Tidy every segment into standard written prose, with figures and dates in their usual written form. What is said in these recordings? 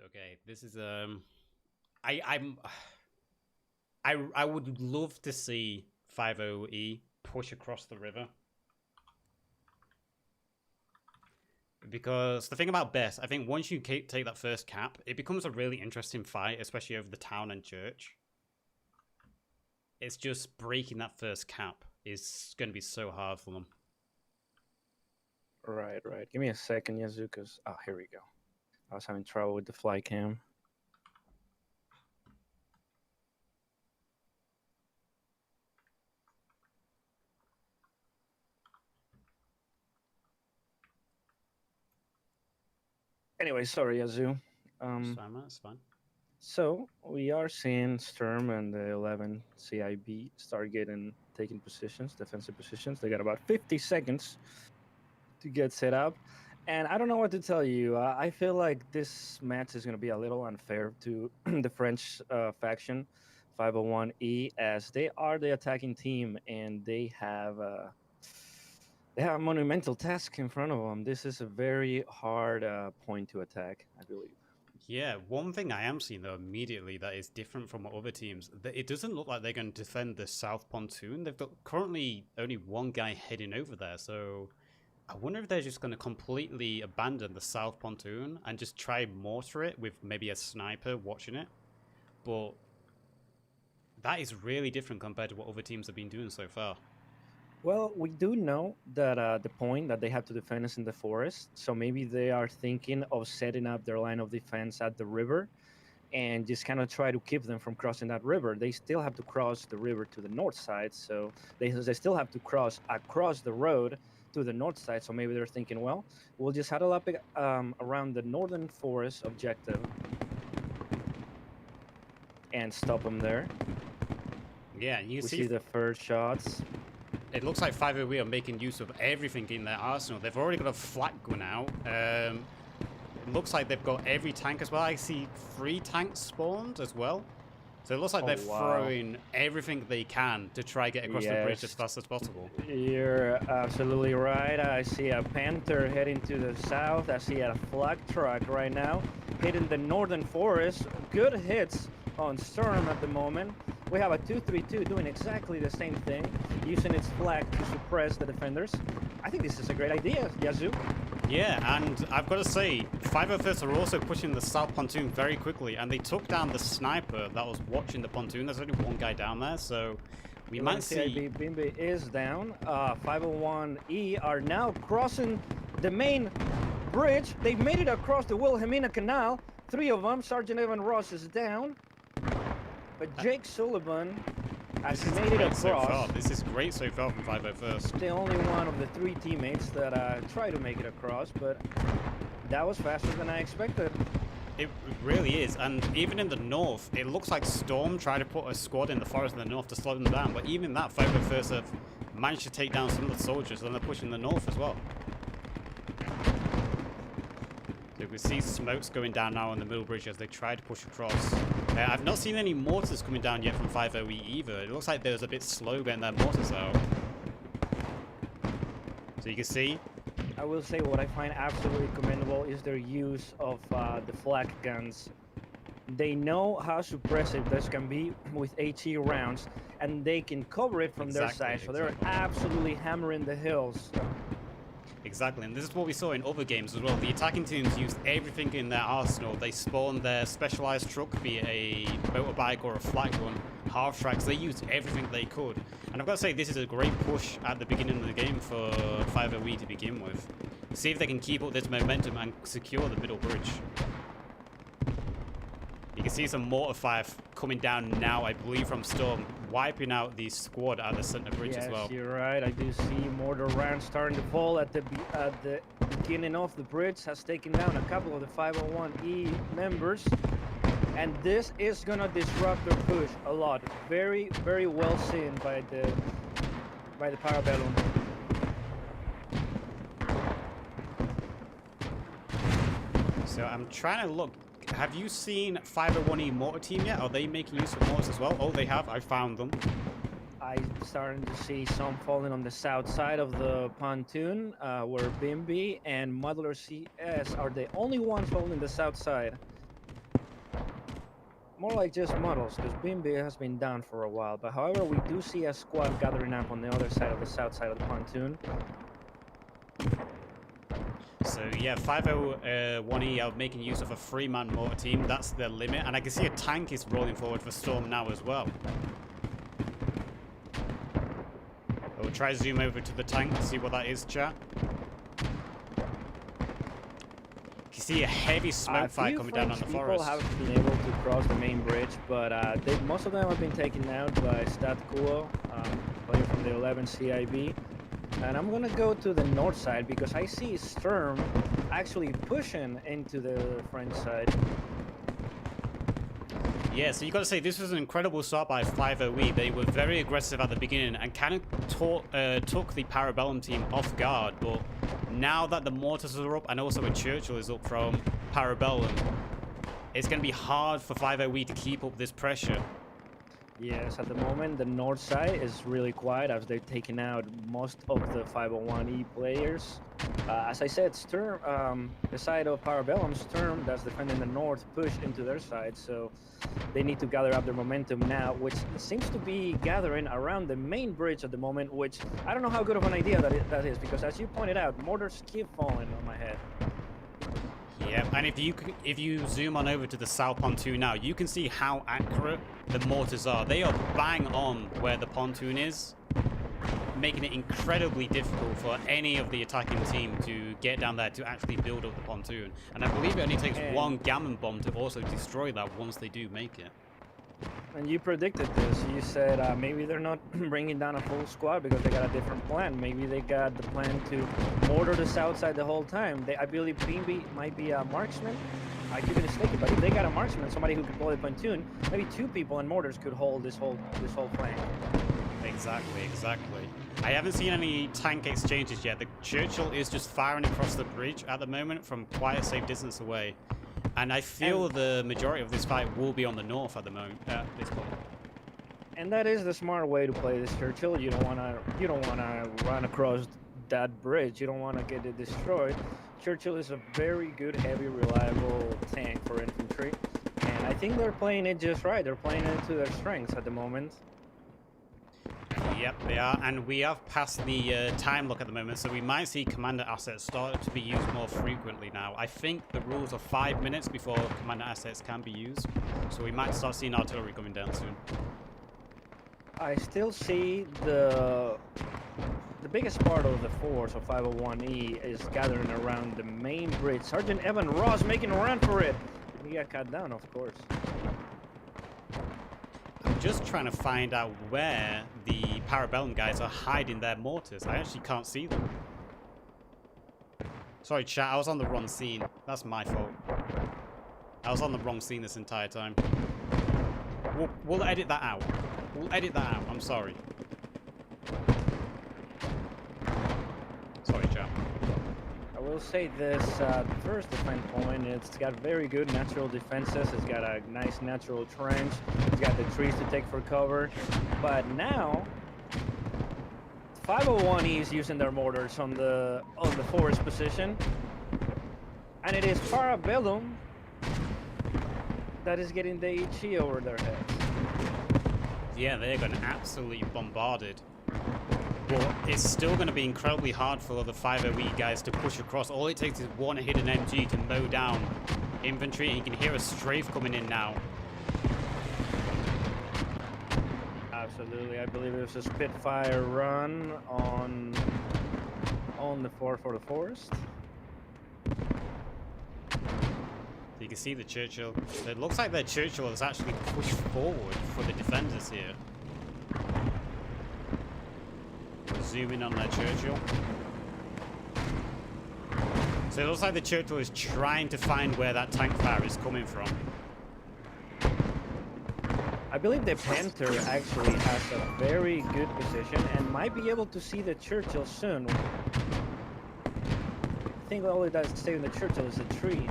Okay, this is I'm I would love to see 50E push across the river. Because the thing about Bess, I think once you take that first cap, it becomes a really interesting fight, especially over the town and church. It's just breaking that first cap is going to be so hard for them. Right. Give me a second, Yazoo, because... Oh, here we go. I was having trouble with the fly cam. Anyway, sorry, Yazoo. It's fine, man. It's fine. So we are seeing Sturm and the 11 CIB start taking positions, defensive positions. They got about 50 seconds to get set up. And I don't know what to tell you. I feel like this match is going to be a little unfair to the French faction, 501E, as they are the attacking team and they have a monumental task in front of them. This is a very hard point to attack, I believe. Yeah, one thing I am seeing though immediately that is different from other teams, that it doesn't look like they're going to defend the south pontoon. They've got currently only one guy heading over there, so I wonder if they're just going to completely abandon the south pontoon and just try mortar it with maybe a sniper watching it. But that is really different compared to what other teams have been doing so far. Well, we do know that the point that they have to defend is in the forest, so maybe they are thinking of setting up their line of defense at the river and just kind of try to keep them from crossing that river. They still have to cross the river to the north side, so they still have to cross across the road to the north side, so maybe they're thinking, well, we'll just huddle up around the northern forest objective and stop them there. Yeah, you we see the first shots. It looks like 501 are making use of everything in their arsenal. They've already got a flak gun out. It looks like they've got every tank as well. I see 3 tanks spawned as well. So it looks like they're throwing everything they can to try get across the bridge as fast as possible. You're absolutely right. I see a Panther heading to the south. I see a flak truck right now hitting the northern forest. Good hits on Sturm at the moment. We have a 232 doing exactly the same thing, using its flag to suppress the defenders. I think this is a great idea, Yazoo. Yeah, and I've got to say, 501st are also pushing the south pontoon very quickly, and they took down the sniper that was watching the pontoon. There's only one guy down there, so we might see... Bimbi is down. 501E are now crossing the main bridge. They've made it across the Wilhelmina Canal. 3 of them. Sergeant Evan Ross is down. But Jake Sullivan has made it across. So far. This is great so far from 501st. The only one of the 3 teammates that tried to make it across, but that was faster than I expected. It really is, and even in the north, it looks like Storm tried to put a squad in the forest in the north to slow them down, but even that 501st have managed to take down some of the soldiers, and they're pushing the north as well. So we see smokes going down now on the middle bridge as they try to push across. I've not seen any mortars coming down yet from 50E either. It looks like they was a bit slow getting their mortars out. So you can see. I will say what I find absolutely commendable is their use of the flak guns. They know how suppressive this can be with HE rounds, and they can cover it from their side. So they're absolutely hammering the hills. Exactly, and this is what we saw in other games as well. The attacking teams used everything in their arsenal. They spawned their specialized truck, be it a motorbike or a flak gun, half tracks. They used everything they could. And I've got to say, this is a great push at the beginning of the game for 501 to begin with. See if they can keep up this momentum and secure the middle bridge. You can see some mortar fire coming down now, I believe, from Storm, wiping out the squad at the center bridge as well. Yes, you're right. I do see mortar rounds starting to fall at the beginning of the bridge. Has taken down a couple of the 501E members. And this is going to disrupt their push a lot. Very, very well seen by the Para Bellum. So I'm trying to look. Have you seen 501E mortar team yet? Are they making use of mortars as well? Oh, they have. I found them. I'm starting to see some falling on the south side of the pontoon, where Bimbi and Modular CS are the only ones holding the south side. More like just models, because Bimby has been down for a while. But however, we do see a squad gathering up on the other side of the south side of the pontoon. So yeah, 501E are making use of a 3-man mortar team. That's their limit. And I can see a tank is rolling forward for Storm now as well. We'll try to zoom over to the tank to see what that is, chat. You see a heavy smoke fight coming down on the forest. People have been able to cross the main bridge, but most of them have been taken out by Statkuo, playing from the 11 CIB. And I'm gonna go to the north side because I see Sturm actually pushing into the French side. Yeah, so you got to say this was an incredible start by 5OE. They were very aggressive at the beginning and kind of took the Para Bellum team off guard. But now that the mortars are up and also a Churchill is up from Para Bellum, it's going to be hard for 5OE to keep up this pressure. Yes, at the moment the north side is really quiet as they've taken out most of the 501E players. As I said, Sturm, the side of Para Bellum, Sturm that's defending the north, pushed into their side, so they need to gather up their momentum now, which seems to be gathering around the main bridge at the moment, which I don't know how good of an idea that is, because as you pointed out, mortars keep falling on my head. Yeah, and if you zoom on over to the south pontoon now, you can see how accurate the mortars are. They are bang on where the pontoon is, making it incredibly difficult for any of the attacking team to get down there to actually build up the pontoon. And I believe it only takes one gammon bomb to also destroy that once they do make it. And you predicted this. You said maybe they're not bringing down a full squad because they got a different plan. Maybe they got the plan to mortar the south side the whole time. I believe Bimby might be a marksman. I could be mistaken, but if they got a marksman, somebody who could blow the pontoon, maybe 2 people in mortars could hold this whole flank. Exactly. I haven't seen any tank exchanges yet. The Churchill is just firing across the bridge at the moment from quite a safe distance away. And I feel the majority of this fight will be on the north at the moment, at this point. And that is the smart way to play this Churchill. You don't wanna run across that bridge. You don't wanna get it destroyed. Churchill is a very good, heavy, reliable tank for infantry. And I think they're playing it just right. They're playing it to their strengths at the moment. Yep, they are, and we have passed the time lock at the moment, so we might see commander assets start to be used more frequently now. I think the rules are 5 minutes before commander assets can be used, so we might start seeing artillery coming down soon. I still see the biggest part of the force of 501E is gathering around the main bridge. Sergeant Evan Ross making a run for it. He got cut down, of course. I'm just trying to find out where the Para Bellum guys are hiding their mortars. I actually can't see them. Sorry, chat, I was on the wrong scene. That's my fault. I was on the wrong scene this entire time. We'll edit that out. I'm sorry. Sorry, chat. I will say this, the first defense point, it's got very good natural defenses. It's got a nice natural trench. It's got the trees to take for cover. But now, 501E is using their mortars on the forest position. And it is Para Bellum that is getting the HE over their heads. Yeah, they're going absolutely bombarded. But it's still going to be incredibly hard for the 5OE guys to push across. All it takes is one hidden MG to mow down infantry, and you can hear a strafe coming in now. Absolutely, I believe it was a Spitfire run on the floor for the forest. You can see the Churchill. It looks like their Churchill has actually pushed forward for the defenders here. Zoom in on their Churchill. So it looks like the Churchill is trying to find where that tank fire is coming from. I believe the Panther actually has a very good position and might be able to see the Churchill soon. I think all that's saving the Churchill is a tree.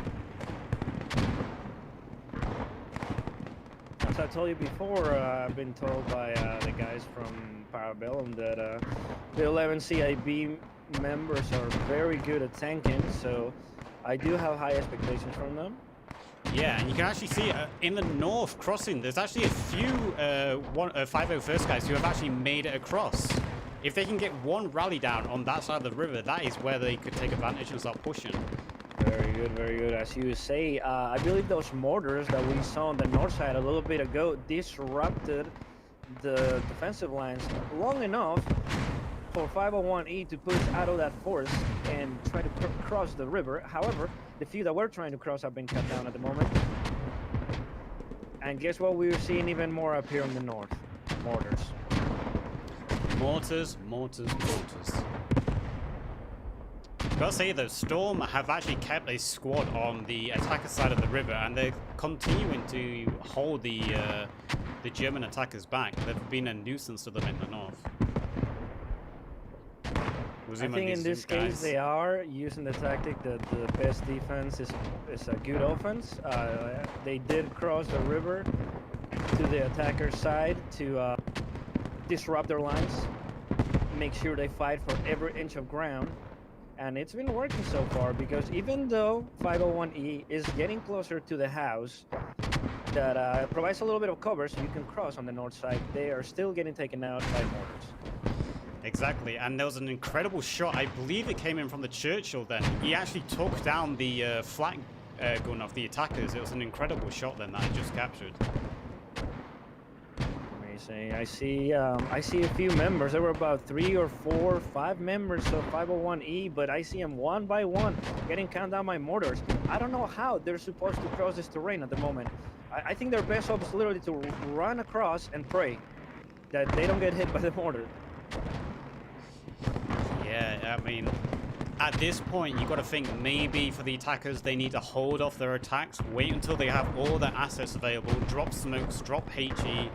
As I told you before, I've been told by the guys from Para Bellum that the 11 CIB members are very good at tanking, so I do have high expectations from them. Yeah, and you can actually see in the north crossing, there's actually a few 501st guys who have actually made it across. If they can get one rally down on that side of the river, that is where they could take advantage and start pushing. Very good, very good. As you say, I believe those mortars that we saw on the north side a little bit ago disrupted the defensive lines long enough for 501E to push out of that forest and try to cross the river. However, the few that were trying to cross have been cut down at the moment. And guess what? We're seeing even more up here in the north. Mortars. Mortars, mortars, mortars. Gotta say though, Storm have actually kept a squad on the attacker side of the river, and they're continuing to hold the German attackers back. They've been a nuisance to them in the north. I think in this case they are using the tactic that the best defense is a good offense. They did cross the river to the attacker's side to disrupt their lines, make sure they fight for every inch of ground. And it's been working so far, because even though 501E is getting closer to the house that provides a little bit of cover so you can cross on the north side, they are still getting taken out by mortars. Exactly, and there was an incredible shot. I believe it came in from the Churchill then. He actually took down the flak gun of the attackers. It was an incredible shot then that I just captured. Amazing. I see a few members. There were about 3 or 4 or 5 members of 501E, but I see them one by one getting cut down by mortars. I don't know how they're supposed to cross this terrain at the moment. I think their best hope is literally to run across and pray that they don't get hit by the mortar. Yeah, I mean, at this point, you got to think maybe for the attackers, they need to hold off their attacks, wait until they have all their assets available, drop smokes, drop HE,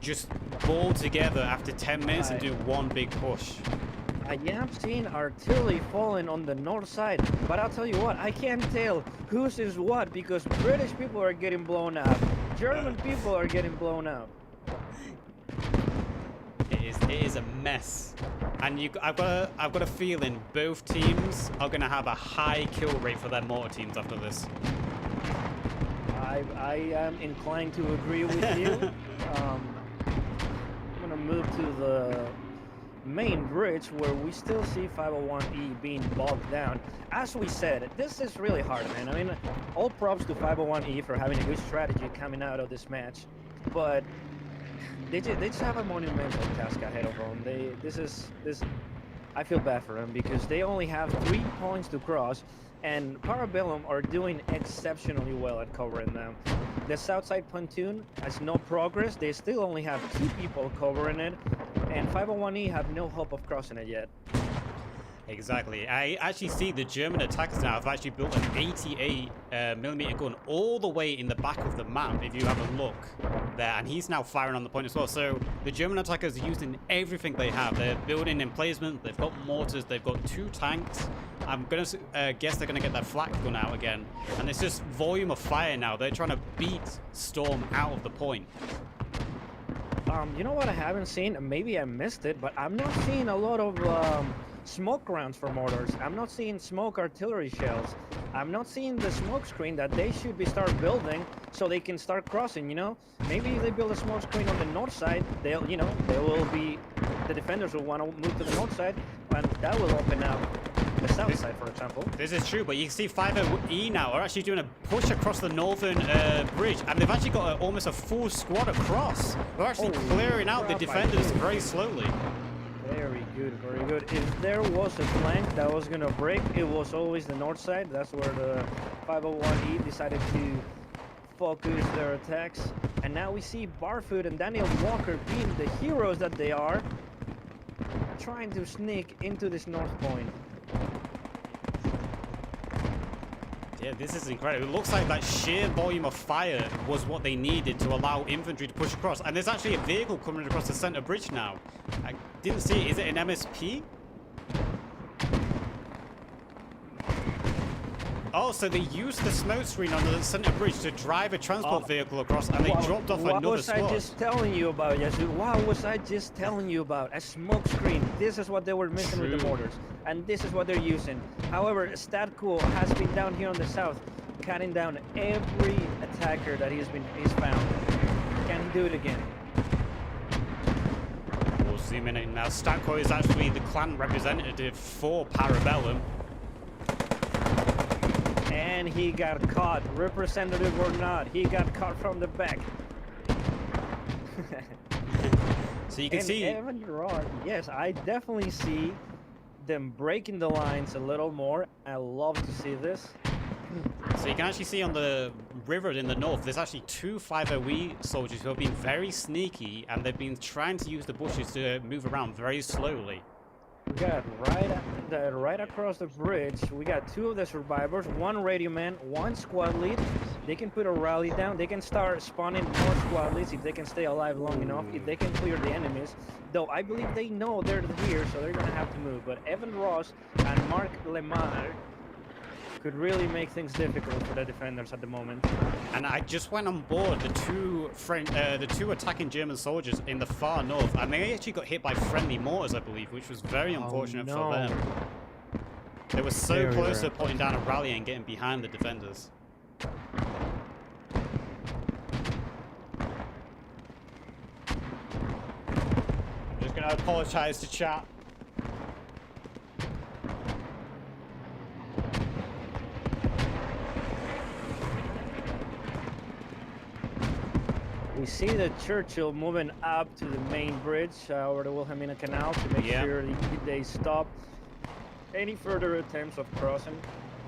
just ball together after 10 minutes and do one big push. I am seeing artillery falling on the north side, but I'll tell you what, I can't tell whose is what, because British people are getting blown up, German people are getting blown up. It is a mess, and I've got a feeling both teams are going to have a high kill rate for their mortar teams after this. I am inclined to agree with you. I'm going to move to the main bridge where we still see 501E being bogged down. As we said, this is really hard, man. I mean, all props to 501E for having a good strategy coming out of this match, but they just have a monumental task ahead of them. I feel bad for them because they only have 3 points to cross, and Para Bellum are doing exceptionally well at covering them. The south side pontoon has no progress. They still only have 2 people covering it, and 501E have no hope of crossing it yet. Exactly. I actually see the German attackers now have actually built an 88 millimeter gun all the way in the back of the map, if you have a look there, and he's now firing on the point as well. So the German attackers are using everything they have. They're building emplacement, they've got mortars, they've got 2 tanks. I'm going to guess they're going to get that flak gun out again, and it's just volume of fire now. They're trying to beat Storm out of the point. You know what I haven't seen? Maybe I missed it, but I'm not seeing a lot of smoke rounds for mortars. I'm not seeing smoke artillery shells. I'm not seeing the smoke screen that they should be start building so they can start crossing, you know? Maybe if they build a smoke screen on the north side, the defenders will want to move to the north side, and that will open up the south side, for example. This is true, but you can see 5E now are actually doing a push across the northern bridge, and they've actually got almost a full squad across. They're actually clearing out the defenders very slowly. Very good, very good. If there was a flank that was going to break, it was always the north side. That's where the 501E decided to focus their attacks. And now we see Barfoot and Daniel Walker being the heroes that they are, trying to sneak into this north point. Yeah, this is incredible. It looks like that sheer volume of fire was what they needed to allow infantry to push across. And there's actually a vehicle coming across the center bridge now. I didn't see it. Is it an MSP? Oh, so they used the smoke screen on the center bridge to drive a transport vehicle across, and they dropped off another squad. What was I just telling you about, Yasu? What was I just telling you about? A smoke screen. This is what they were missing with the mortars, and this is what they're using. However, Stat Cool has been down here on the south, cutting down every attacker that he's found. Can he do it again? We'll zoom in now. Stanko is actually the clan representative for Para Bellum. And he got caught, representative or not. He got caught from the back. So you can see. Evan Gerard, yes, I definitely see them breaking the lines a little more. I love to see this. So you can actually see on the river in the north, there's actually two 50E soldiers who have been very sneaky, and they've been trying to use the bushes to move around very slowly. We got right across the bridge. We got two of the survivors, one radio man, one squad lead. They can put a rally down. They can start spawning more squad leads if they can stay alive long enough. If they can clear the enemies, though I believe they know they're here, so they're gonna have to move. But Evan Ross and Mark Lemar could really make things difficult for the defenders at the moment. And I just went on board the two attacking German soldiers in the far north, and they actually got hit by friendly mortars, I believe, which was very unfortunate for them. They were so close to putting down a rally and getting behind the defenders. I'm just gonna apologize to chat. We see the Churchill moving up to the main bridge over the Wilhelmina Canal to make sure they stop any further attempts of crossing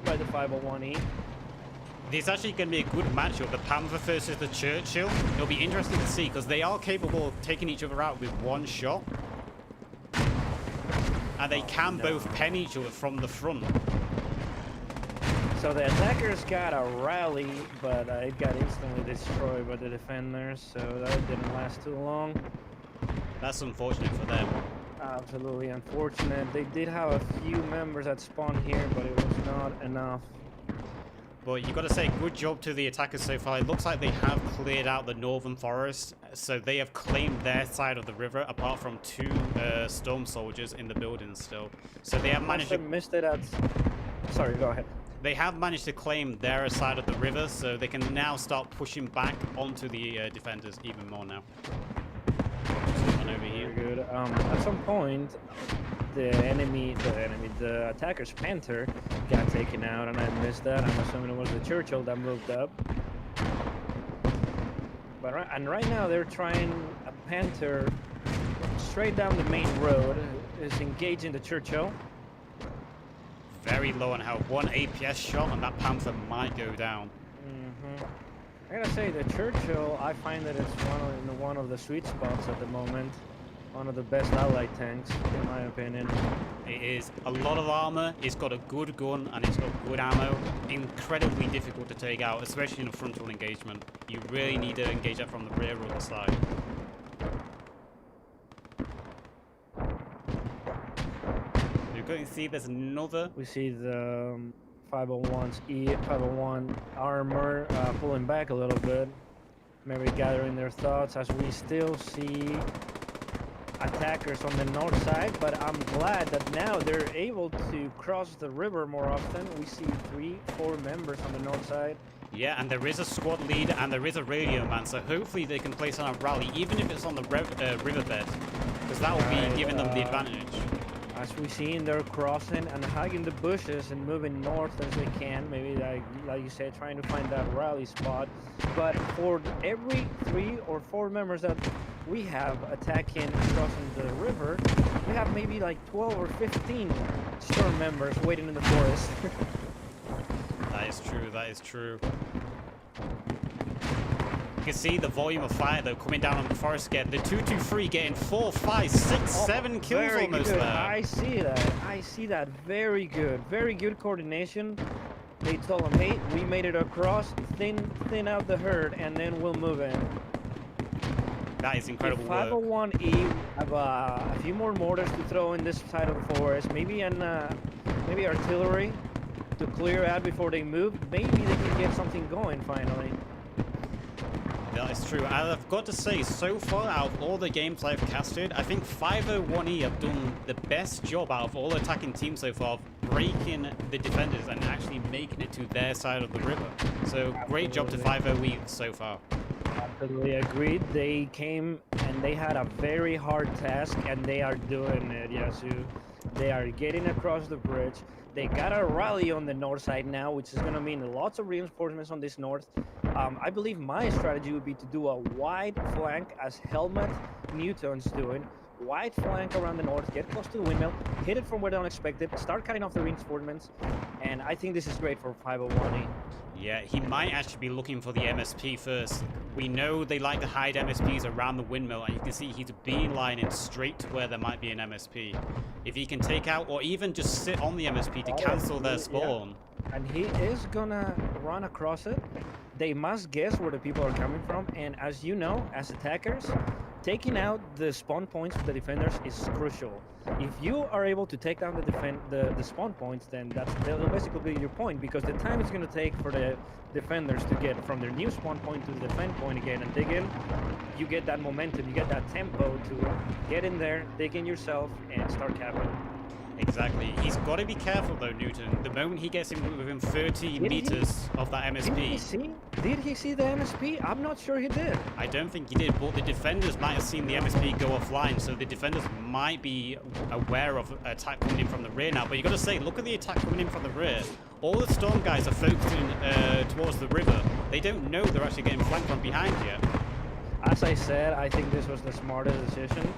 by the 501E. This is actually going to be a good matchup, the Panther versus the Churchill. It'll be interesting to see because they are capable of taking each other out with one shot. And they can both pen each other from the front. So the attackers got a rally, but it got instantly destroyed by the defenders, so that didn't last too long. That's unfortunate for them. Absolutely unfortunate. They did have a few members that spawned here, but it was not enough. But you got to say, good job to the attackers so far. It looks like they have cleared out the northern forest, so they have claimed their side of the river, apart from two storm soldiers in the buildings still. So they have managed to... missed it at... Sorry, go ahead. They have managed to claim their side of the river, so they can now start pushing back onto the defenders even more now. Over here. Very good. At some point, the attacker's Panther got taken out, and I missed that. I'm assuming it was the Churchill that moved up. But right now they're trying a Panther straight down the main road, is engaging the Churchill. Very low on health. One APS shot and that Panther might go down. I gotta say, the Churchill, I find that it's one of the sweet spots at the moment. One of the best allied tanks, in my opinion. It is a lot of armor, it's got a good gun, and it's got good ammo. Incredibly difficult to take out, especially in a frontal engagement. You really need to engage that from the rear or the side. You're going to see there's another. We see the 501 armor pulling back a little bit, maybe gathering their thoughts as we still see attackers on the north side, but I'm glad that now they're able to cross the river more often. We see 3-4 members on the north side. Yeah, and there is a squad lead and there is a radio man, so hopefully they can place on a rally, even if it's on the riverbed, because that will be giving them the advantage. As we see, they're crossing and hugging the bushes and moving north as they can. Maybe, like you said, trying to find that rally spot. But for every 3 or 4 members that we have attacking crossing the river, we have maybe like 12 or 15 storm members waiting in the forest. That is true, that is true. You can see the volume of fire though coming down on the forest again. The 223 getting 4, 5, 6, 7 kills almost good. there. I see that. Very good coordination. They told him, hey, we made it across, thin out the herd, and then we'll move in. That is incredible work. 501E have a few more mortars to throw in this side of the forest. Maybe artillery to clear out before they move. Maybe they can get something going finally. That is true. And I've got to say, so far out of all the games I've casted, I think 501E have done the best job out of all attacking teams so far of breaking the defenders and actually making it to their side of the river. So great job to 50E so far. Absolutely agreed. They came and they had a very hard task, and they are doing it, Yasu. They are getting across the bridge. They got a rally on the north side now, which is going to mean lots of reinforcements on this north. I believe my strategy would be to do a wide flank as Helmet Newton's doing. Wide flank around the north, get close to the windmill, hit it from where they don't expect it, start cutting off the reinforcements, and I think this is great for 501E. Yeah, he might actually be looking for the MSP first. We know they like to hide MSPs around the windmill, and you can see he's beelining straight to where there might be an MSP. If he can take out, or even just sit on the MSP to cancel their spawn. Yeah. And he is gonna run across it. They must guess where the people are coming from, and as you know, as attackers, taking out the spawn points of the defenders is crucial. If you are able to take down the spawn points, then that'll basically be your point, because the time it's going to take for the defenders to get from their new spawn point to the defend point again and dig in, you get that momentum, you get that tempo to get in there, dig in yourself, and start capping. Exactly. He's got to be careful though, Newton. The moment he gets in within 30 meters of that MSP. Did he see the MSP? I'm not sure he did. I don't think he did, but the defenders might have seen the MSP go offline, so the defenders might be aware of attack coming in from the rear now. But you got to say, look at the attack coming in from the rear. All the storm guys are focusing towards the river. They don't know they're actually getting flanked from behind yet. As I said, I think this was the smartest decision.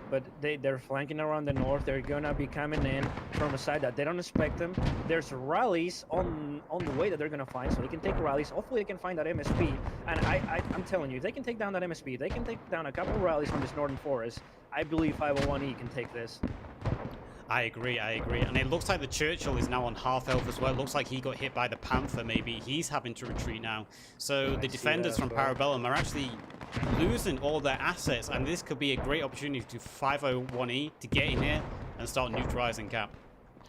But they're flanking around the north. They're gonna be coming in from a side that they don't expect them. There's rallies on the way that they're gonna find, so they can take rallies. Hopefully they can find that MSP. And I'm telling you, if they can take down that MSP, they can take down a couple of rallies from this northern forest. I believe 501E can take this. I agree. And it looks like the Churchill is now on half health as well. It looks like he got hit by the Panther maybe. He's having to retreat now. So the defenders from Para Bellum are actually losing all their assets, and this could be a great opportunity to 501E to get in here and start neutralizing Cap.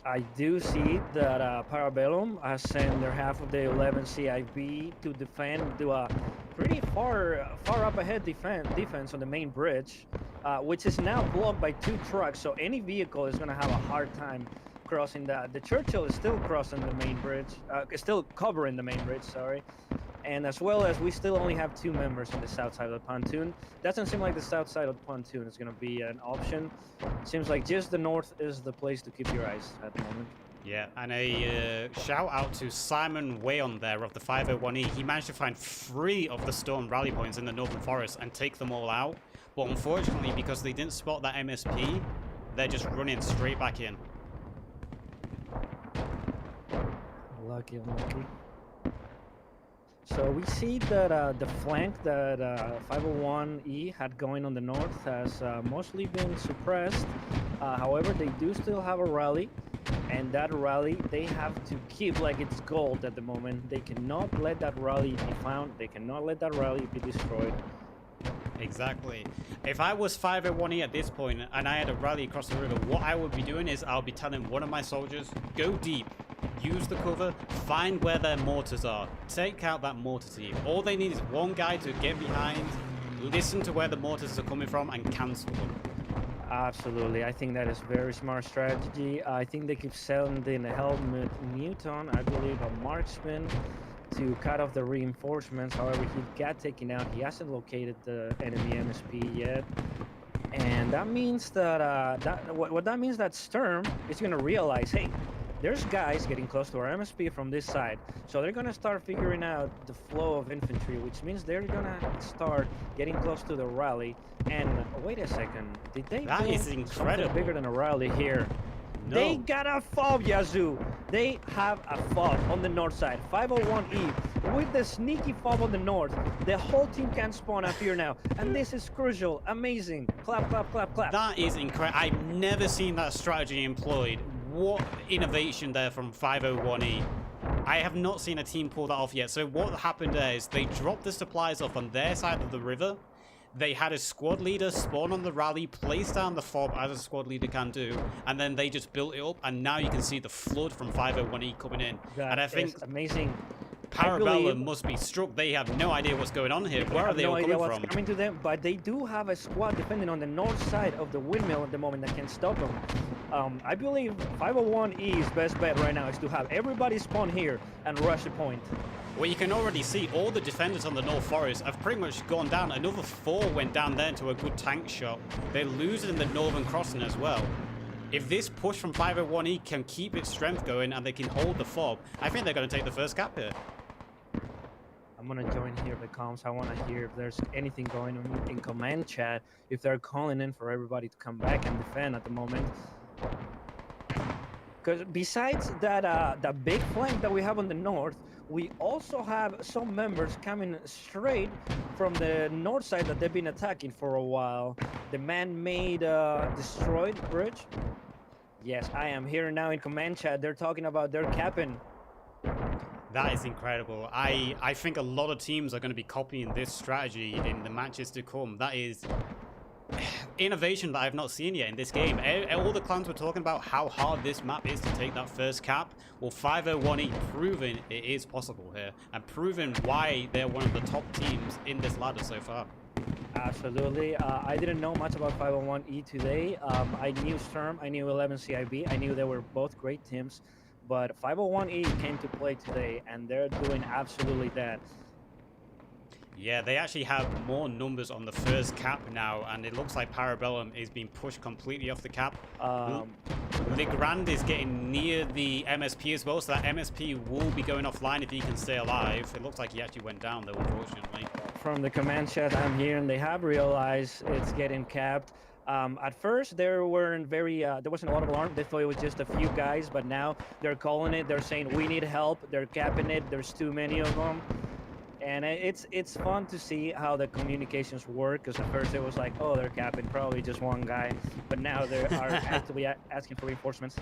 I do see that Para Bellum has sent their half of the 11 CIB to defend, do a pretty far up ahead defense on the main bridge, which is now blocked by 2 trucks, so any vehicle is going to have a hard time crossing that. The Churchill is still crossing the main bridge, still covering the main bridge, sorry. And as well as we still only have 2 members on the south side of the pontoon. Doesn't seem like the south side of the pontoon is going to be an option. Seems like just the north is the place to keep your eyes at the moment. Yeah, and a shout out to Simon Wayon there of the 501E. He managed to find 3 of the storm rally points in the northern forest and take them all out. But unfortunately, because they didn't spot that MSP, they're just running straight back in. Lucky. So we see that the flank that 501E had going on the north has mostly been suppressed. However, they do still have a rally, and that rally they have to keep like it's gold at the moment. They cannot let that rally be found. They cannot let that rally be destroyed. Exactly. If I was 501E at this point and I had a rally across the river, what I would be doing is I'll be telling one of my soldiers, go deep. Use the cover, find where their mortars are, take out that mortar team. All they need is one guy to get behind, listen to where the mortars are coming from, and cancel them. Absolutely, I think that is very smart strategy. I think they keep sending Helmet Newton, I believe a marksman, to cut off the reinforcements. However, he got taken out. He hasn't located the enemy MSP yet. And that means that, what that means that Sturm is going to realize, hey, there's guys getting close to our MSP from this side, so they're gonna start figuring out the flow of infantry, which means they're gonna start getting close to the rally. And wait a second, did they? That is incredible. Something bigger than a rally here. No. They got a fob, Yazoo. They have a fob on the north side. 501E with the sneaky fob on the north. The whole team can spawn up here now, and this is crucial. Amazing. Clap, clap, clap, clap. That is incredible. I've never seen that strategy employed. What innovation there from 501E. I have not seen a team pull that off yet. So what happened there is they dropped the supplies off on their side of the river. They had a squad leader spawn on the rally, place down the fob as a squad leader can do, and then they just built it up, and now you can see the flood from 501E coming in. That and I think is amazing. Para Bellum must be struck. They have no idea what's going on here. Where are they all coming from? Coming to them, but they do have a squad defending on the north side of the windmill at the moment that can stop them. I believe 501E's best bet right now is to have everybody spawn here and rush the point. Well, you can already see all the defenders on the North Forest have pretty much gone down. Another 4 went down there into a good tank shot. They lose in the Northern Crossing as well. If this push from 501E can keep its strength going and they can hold the fob, I think they're going to take the first cap here. I'm going to join here the comms. I want to hear if there's anything going on in command chat, if they're calling in for everybody to come back and defend at the moment. Because besides that big flank that we have on the north, we also have some members coming straight from the north side that they've been attacking for a while. The man-made destroyed bridge. Yes, I am here now in command chat. They're talking about their capping. That is incredible. I think a lot of teams are going to be copying this strategy in the matches to come. That is innovation that I've not seen yet in this game. All the clans were talking about how hard this map is to take that first cap. Well, 501E proving it is possible here and proving why they're one of the top teams in this ladder so far. Absolutely. I didn't know much about 501E today. I knew Sturm, I knew 11CIB, I knew they were both great teams, but 501E came to play today and they're doing absolutely that. Yeah, they actually have more numbers on the first cap now, and it looks like Para Bellum is being pushed completely off the cap. Legrand is getting near the MSP as well, so that MSP will be going offline if he can stay alive. It looks like he actually went down though, unfortunately. From the command chat I'm hearing, they have realized it's getting capped. At first, there wasn't a lot of alarm. They thought it was just a few guys, but now they're calling it. They're saying, we need help. They're capping it. There's too many of them. And it's fun to see how the communications work, because at first it was like, oh, they're capping probably just one guy, but now they are actively asking for reinforcements.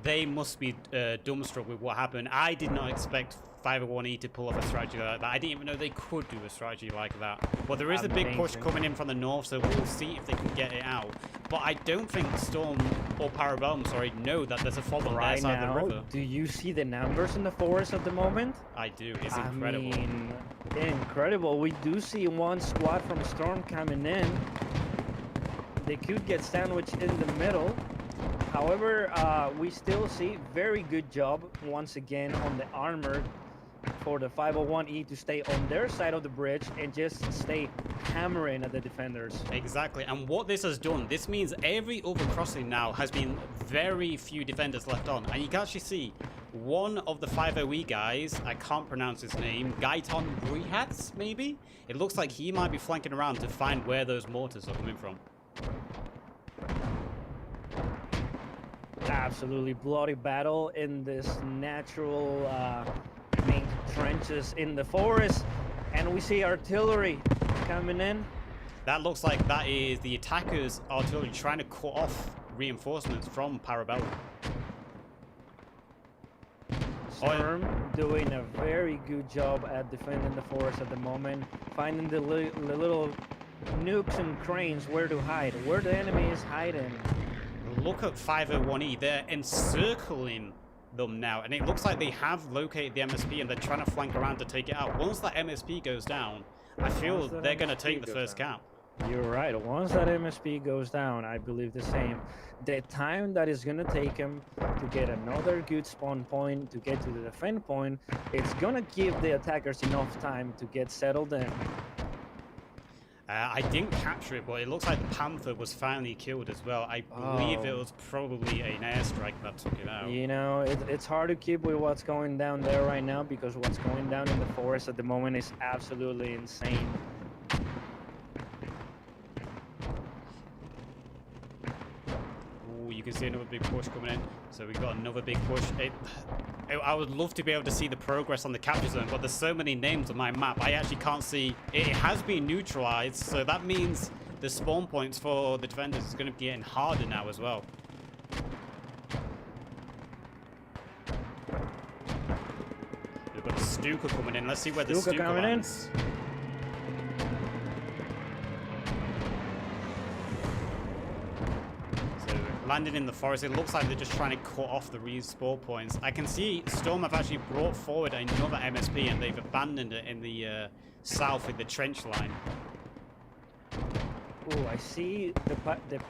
They must be dumbstruck with what happened. I did not expect 501E to pull off a strategy like that. I didn't even know they could do a strategy like that. Well, there is a big push coming in from the north, so we'll see if they can get it out. But I don't think Storm or Para Bellum, know that there's a fob on their side of the river. Do you see the numbers in the forest at the moment? I do. It's incredible. I mean, incredible. We do see one squad from Storm coming in. They could get sandwiched in the middle. However, we still see very good job once again on the armor for the 501E to stay on their side of the bridge and just stay hammering at the defenders. Exactly, and what this has done, this means every other crossing now has been very few defenders left on, and you can actually see one of the 50E guys, I can't pronounce his name, Gaiton Brihats, maybe? It looks like he might be flanking around to find where those mortars are coming from. Absolutely bloody battle in this natural main trenches in the forest, and we see artillery coming in. That looks like that is the attackers' artillery trying to cut off reinforcements from Para Bellum. Sturm doing a very good job at defending the forest at the moment, finding the little nukes and cranes where to hide, where the enemy is hiding. Look at 501E, they're encircling them now, and it looks like they have located the MSP and they're trying to flank around to take it out. Once that MSP goes down, I feel they're going to take the first cap. You're right. Once that MSP goes down, I believe the same. The time that is going to take him to get another good spawn point, to get to the defend point, it's going to give the attackers enough time to get settled in. I didn't capture it, but it looks like the Panther was finally killed as well. I believe it was probably an airstrike that took it out. You know, it's hard to keep with what's going down there right now, because what's going down in the forest at the moment is absolutely insane. Ooh, you can see another big push coming in. So we've got another big push. I would love to be able to see the progress on the capture zone, but there's so many names on my map, I actually can't see. It has been neutralized, so that means the spawn points for the defenders is going to be getting harder now as well. We've got a Stuka coming in. Let's see where the Stuka lands. So landed in the forest. It looks like they're just trying to cut off the respawn points. I can see Storm have actually brought forward another MSP and they've abandoned it in the south with the trench line. Oh, I see the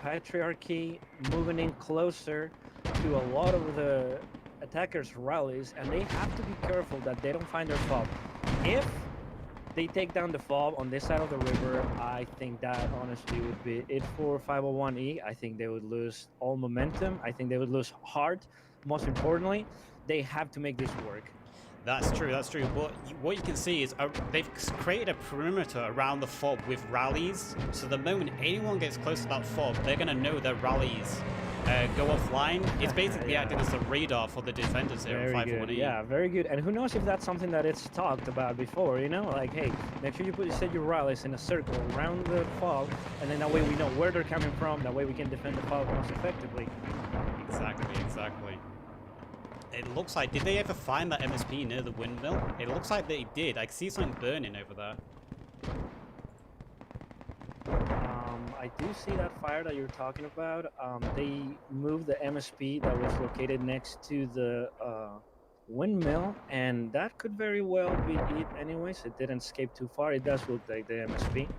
Patriarchy moving in closer to a lot of the attackers' rallies, and they have to be careful that they don't find their fob. If they take down the fob on this side of the river, I think that honestly would be it for 501E. I think they would lose all momentum. I think they would lose heart. Most importantly, they have to make this work. That's true, that's true. But what you can see is they've created a perimeter around the fob with rallies. So the moment anyone gets close to that fob, they're going to know their rallies go offline. It's basically acting as a radar for the defenders here on 501E. Yeah, very good. And who knows if that's something that it's talked about before, you know? Like, hey, make sure you set your rallies in a circle around the fob, and then that way we know where they're coming from. That way we can defend the fob most effectively. Exactly, exactly. It looks like, did they ever find that MSP near the windmill? It looks like they did. I can see something burning over there. I do see that fire that you're talking about. They moved the MSP that was located next to the windmill, and that could very well be it anyways. It didn't escape too far. It does look like the MSP.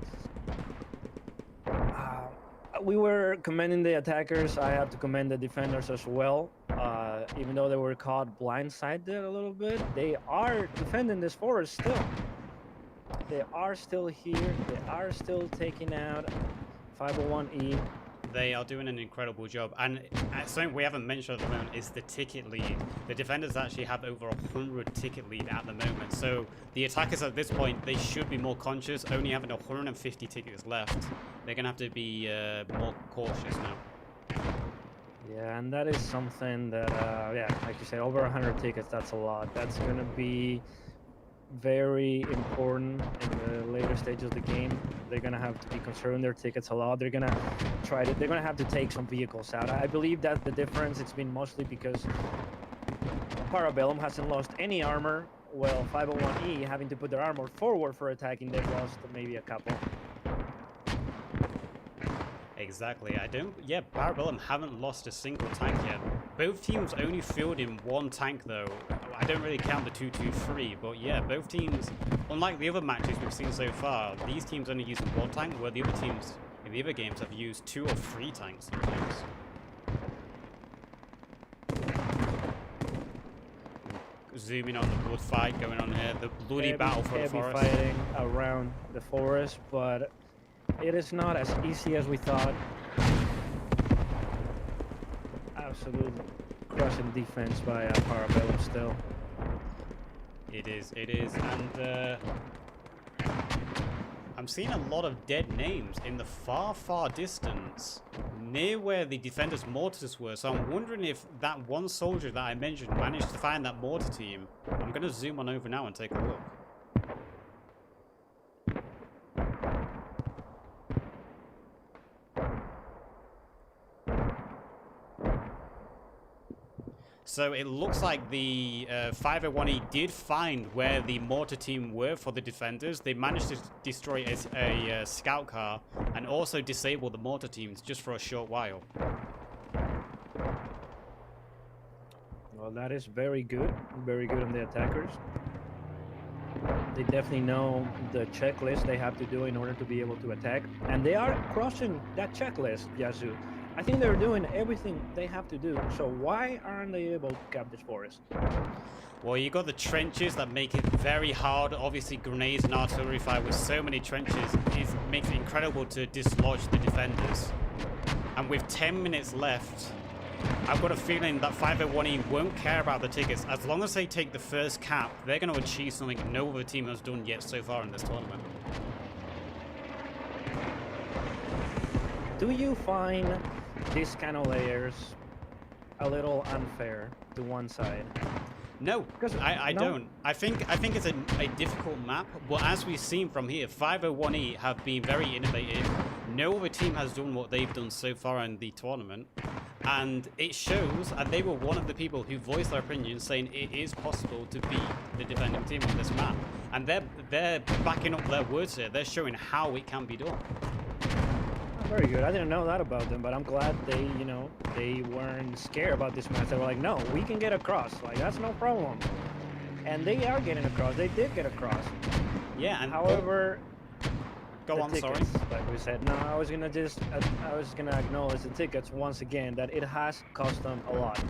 We were commending the attackers. I have to commend the defenders as well. Even though they were caught blindsided a little bit, they are defending this forest still. They are still here. They are still taking out 501E. They are doing an incredible job. And something we haven't mentioned at the moment is the ticket lead. The defenders actually have over 100 ticket lead at the moment. So the attackers at this point, they should be more conscious, only having 150 tickets left. They're going to have to be more cautious now. Yeah, and that is something that, yeah, like you said, over 100 tickets, that's a lot. That's going to be very important in the later stages of the game. They're going to have to be conserving their tickets a lot. They're going to they're going to have to take some vehicles out. I believe that the difference, it's been mostly because Para Bellum hasn't lost any armor, while 501E having to put their armor forward for attacking, they've lost maybe a couple. Exactly. Yeah, Para Bellum haven't lost a single tank yet. Both teams only fielding one tank though. I don't really count the 2-2-3, but yeah, both teams, unlike the other matches we've seen so far, these teams only using one tank, where the other teams in the other games have used 2 or 3 tanks sometimes. Zooming on the blood fight going on here, the bloody battle for the forest. Fighting around the forest, but it is not as easy as we thought. Absolute crushing defense by Para Bellum still. It is, and I'm seeing a lot of dead names in the far, far distance, near where the defenders' mortars were, so I'm wondering if that one soldier that I mentioned managed to find that mortar team. I'm going to zoom on over now and take a look. So it looks like the 501E did find where the mortar team were for the defenders. They managed to destroy a scout car and also disable the mortar teams just for a short while. Well, that is very good on the attackers. They definitely know the checklist they have to do in order to be able to attack, and they are crossing that checklist, Yazoo. I think they're doing everything they have to do, so why aren't they able to cap this forest? Well, you got the trenches that make it very hard. Obviously, grenades and artillery fire with so many trenches makes it incredible to dislodge the defenders. And with 10 minutes left, I've got a feeling that 501E won't care about the tickets. As long as they take the first cap, they're going to achieve something no other team has done yet so far in this tournament. Do you find these kind of layers a little unfair to one side? No, I don't. I think it's a difficult map, but as we've seen from here, 501E have been very innovative. No other team has done what they've done so far in the tournament, and it shows, and they were one of the people who voiced their opinion saying it is possible to beat the defending team on this map, and they're backing up their words here. They're showing how it can be done. Very good. I didn't know that about them, but I'm glad they, they weren't scared about this match. They were like, no, we can get across. Like, that's no problem. And they are getting across. They did get across. Yeah, and However, go the on, tickets, sorry. like we said, no, I was gonna acknowledge the tickets once again that it has cost them a lot.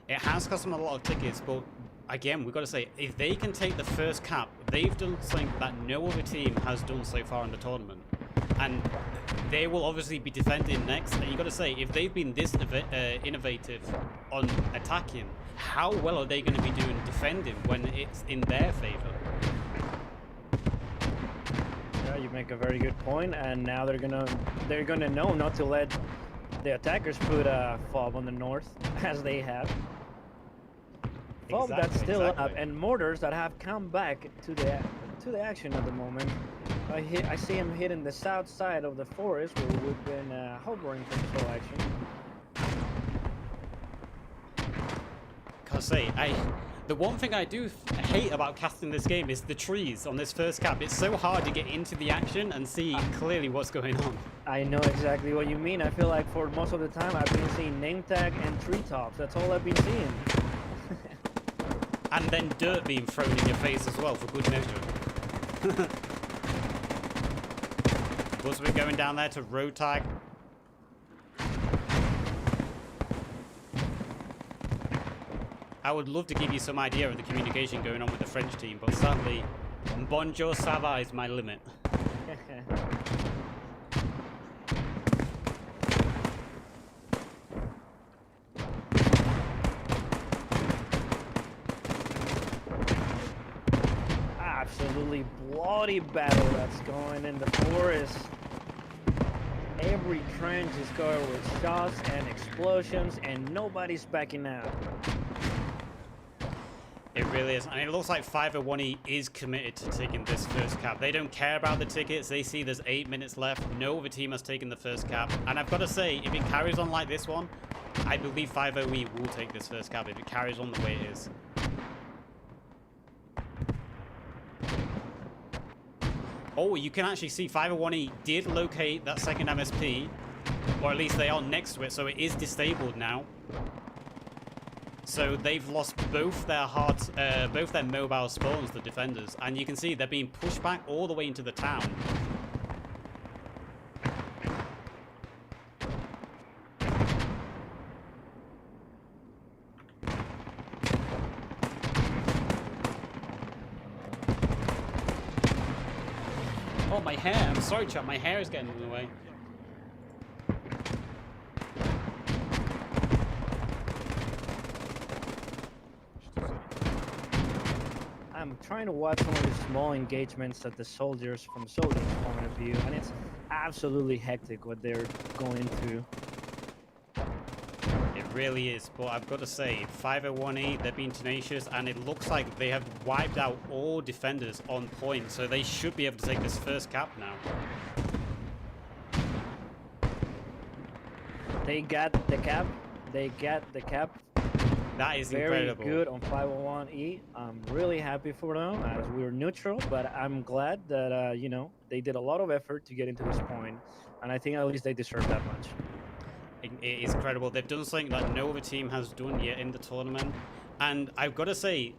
It has cost them a lot of tickets, but again, we've got to say, if they can take the first cap, they've done something that no other team has done so far in the tournament. And they will obviously be defending next. And you've got to say, if they've been this innovative on attacking, how well are they going to be doing defending when it's in their favor? Yeah, you make a very good point, and now they're gonna know not to let the attackers put a fob on the north as they have. Fob that's still up, and mortars that have come back to the action at the moment. I see him hitting the south side of the forest where we've been hovering for this whole action. Gotta say, the one thing I do hate about casting this game is the trees on this first cap. It's so hard to get into the action and see clearly what's going on. I know exactly what you mean. I feel like for most of the time I've been seeing name tag and treetops. That's all I've been seeing. And then dirt being thrown in your face as well, for good measure. Plus we're going down there to road tag. I would love to give you some idea of the communication going on with the French team, but sadly, bonjour ça va is my limit. Absolutely bloody battle that's going in the forest. Every trench is covered with shots and explosions, and nobody's backing out. It really is, and it looks like 501E is committed to taking this first cap. They don't care about the tickets. They see there's 8 minutes left. No other team has taken the first cap, and I've got to say, if it carries on like this one, I believe 50E will take this first cap if it carries on the way it is. Oh, you can actually see 501E did locate that second MSP, or at least they are next to it, so it is disabled now. So they've lost both their both their mobile spawns, the defenders, and you can see they're being pushed back all the way into the town. Oh, my hair! I'm sorry, chat. My hair is getting in the way. I'm trying to watch some of the small engagements at the soldiers from soldiers' point of view, and it's absolutely hectic what they're going through. It really is, but I've got to say, 501E, they're being tenacious, and it looks like they have wiped out all defenders on point, so they should be able to take this first cap now. They got the cap. They got the cap. That is very incredible. Good on 501E. I'm really happy for them as we were neutral, but I'm glad that they did a lot of effort to get into this point, and I think at least they deserve that much. It is incredible. They've done something that no other team has done yet in the tournament, and I've got to say,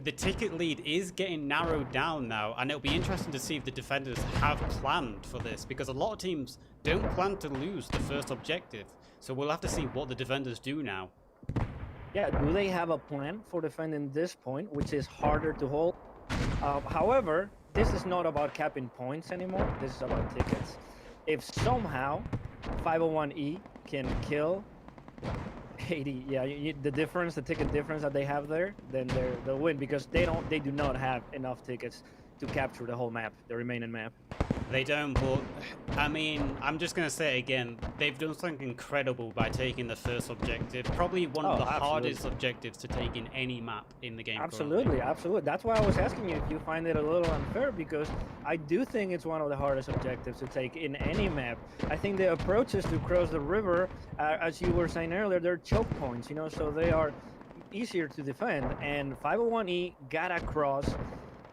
the ticket lead is getting narrowed down now, and it'll be interesting to see if the defenders have planned for this, because a lot of teams don't plan to lose the first objective, so we'll have to see what the defenders do now. Yeah, do they have a plan for defending this point, which is harder to hold? However, this is not about capping points anymore. This is about tickets. If somehow 501E can kill 80, the difference, the ticket difference that they have there, then they'll win, because they do not have enough tickets to capture the whole map, the remaining map. They don't, but I mean, I'm just going to say it again, they've done something incredible by taking the first objective. Probably one of the hardest objectives to take in any map in the game. Absolutely, absolutely. That's why I was asking you if you find it a little unfair, because I do think it's one of the hardest objectives to take in any map. I think the approaches to cross the river, as you were saying earlier, they're choke points, so they are easier to defend, and 501E got across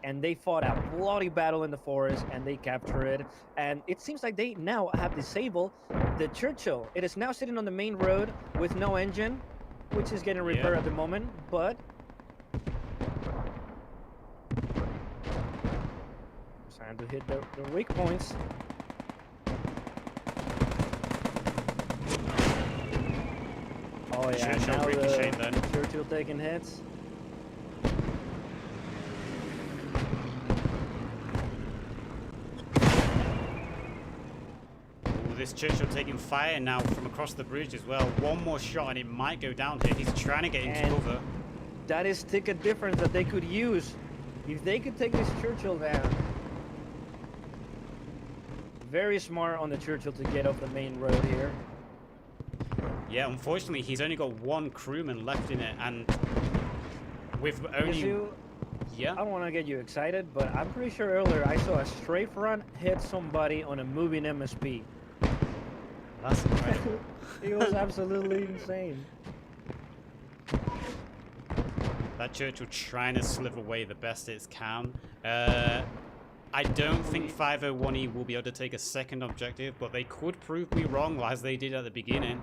and they fought a bloody battle in the forest, and they captured it. And it seems like they now have disabled the Churchill. It is now sitting on the main road with no engine, which is getting repaired at the moment, but trying to hit the weak points. Oh yeah, now the Churchill taking hits. This Churchill taking fire now from across the bridge as well. One more shot and it might go down here. He's trying to get into cover. That is ticket difference that they could use. If they could take this Churchill down. Very smart on the Churchill to get off the main road here. Yeah, unfortunately, he's only got one crewman left in it, and with only... I don't want to get you excited, but I'm pretty sure earlier I saw a straight front hit somebody on a moving MSP. That's incredible. It was absolutely insane. That Churchill trying to sliver away the best it can. I don't think 501E will be able to take a second objective, but they could prove me wrong as they did at the beginning.